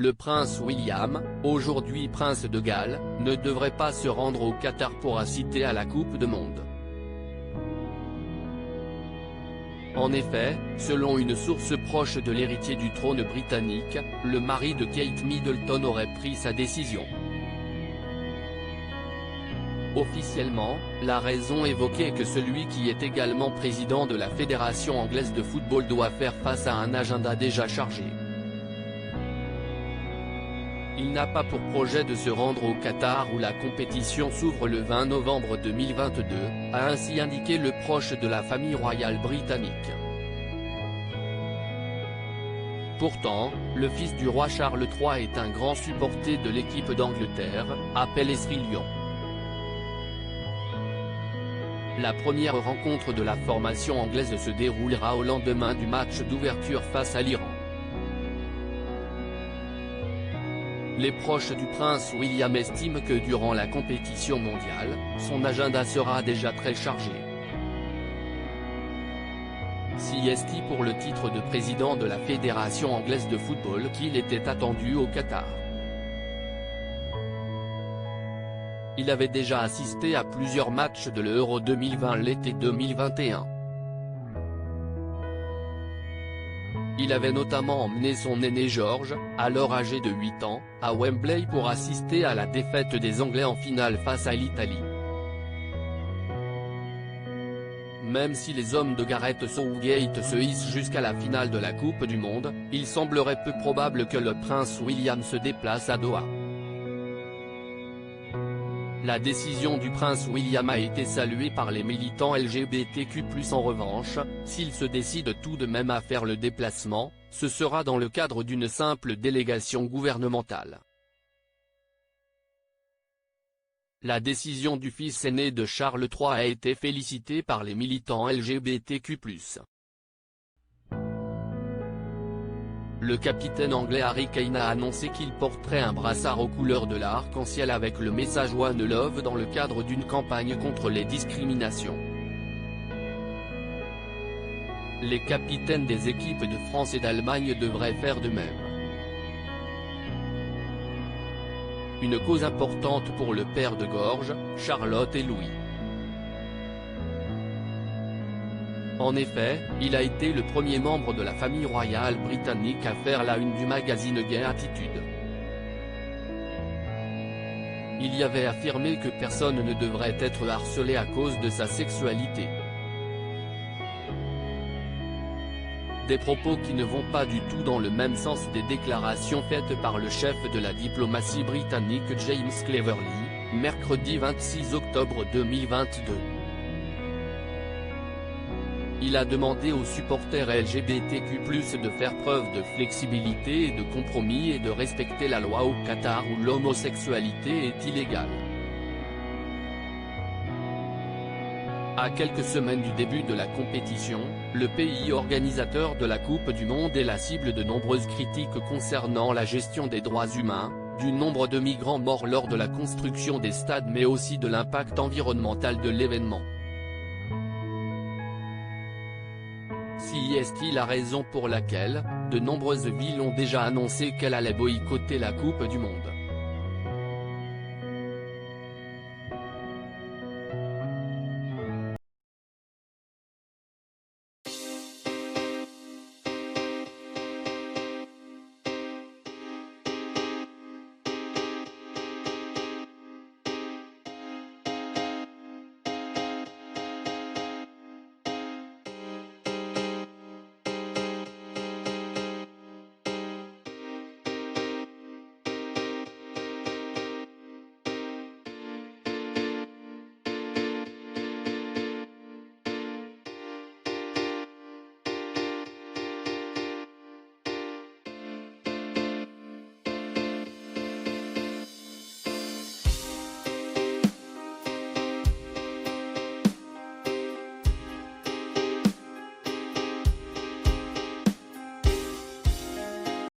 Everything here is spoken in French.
le prince William, aujourd'hui prince de Galles, ne devrait pas se rendre au Qatar pour assister à la Coupe du Monde. En effet, selon une source proche de l'héritier du trône britannique, le mari de Kate Middleton aurait pris sa décision. Officiellement, la raison évoquée est que celui qui est également président de la Fédération anglaise de football doit faire face à un agenda déjà chargé. Il n'a pas pour projet de se rendre au Qatar où la compétition s'ouvre le 20 novembre 2022, a ainsi indiqué le proche de la famille royale britannique. Pourtant, le fils du roi Charles III est un grand supporter de l'équipe d'Angleterre, appelle Esri Lyon. La première rencontre de la formation anglaise se déroulera au lendemain du match d'ouverture face à l'Iran. Les proches du prince William estiment que durant la compétition mondiale, son agenda sera déjà très chargé. Si est pour le titre de président de la Fédération anglaise de football qu'il était attendu au Qatar. Il avait déjà assisté à plusieurs matchs de l'Euro 2020 l'été 2021. Il avait notamment emmené son aîné George, alors âgé de 8 ans, à Wembley pour assister à la défaite des Anglais en finale face à l'Italie. Même si les hommes de Gareth Southgate se hissent jusqu'à la finale de la Coupe du Monde, il semblerait peu probable que le prince William se déplace à Doha. La décision du prince William a été saluée par les militants LGBTQ+. En revanche, s'il se décide tout de même à faire le déplacement, ce sera dans le cadre d'une simple délégation gouvernementale. La décision du fils aîné de Charles III a été félicitée par les militants LGBTQ+. Le capitaine anglais Harry Kane a annoncé qu'il porterait un brassard aux couleurs de l'arc-en-ciel avec le message One Love dans le cadre d'une campagne contre les discriminations. Les capitaines des équipes de France et d'Allemagne devraient faire de même. Une cause importante pour le père de George, Charlotte et Louis. En effet, il a été le premier membre de la famille royale britannique à faire la une du magazine Gay Attitude. Il y avait affirmé que personne ne devrait être harcelé à cause de sa sexualité. Des propos qui ne vont pas du tout dans le même sens des déclarations faites par le chef de la diplomatie britannique James Cleverly, mercredi 26 octobre 2022. Il a demandé aux supporters LGBTQ+ de faire preuve de flexibilité et de compromis et de respecter la loi au Qatar où l'homosexualité est illégale. À quelques semaines du début de la compétition, le pays organisateur de la Coupe du Monde est la cible de nombreuses critiques concernant la gestion des droits humains, du nombre de migrants morts lors de la construction des stades mais aussi de l'impact environnemental de l'événement. Si est-il la raison pour laquelle, de nombreuses villes ont déjà annoncé qu'elles allaient boycotter la Coupe du Monde.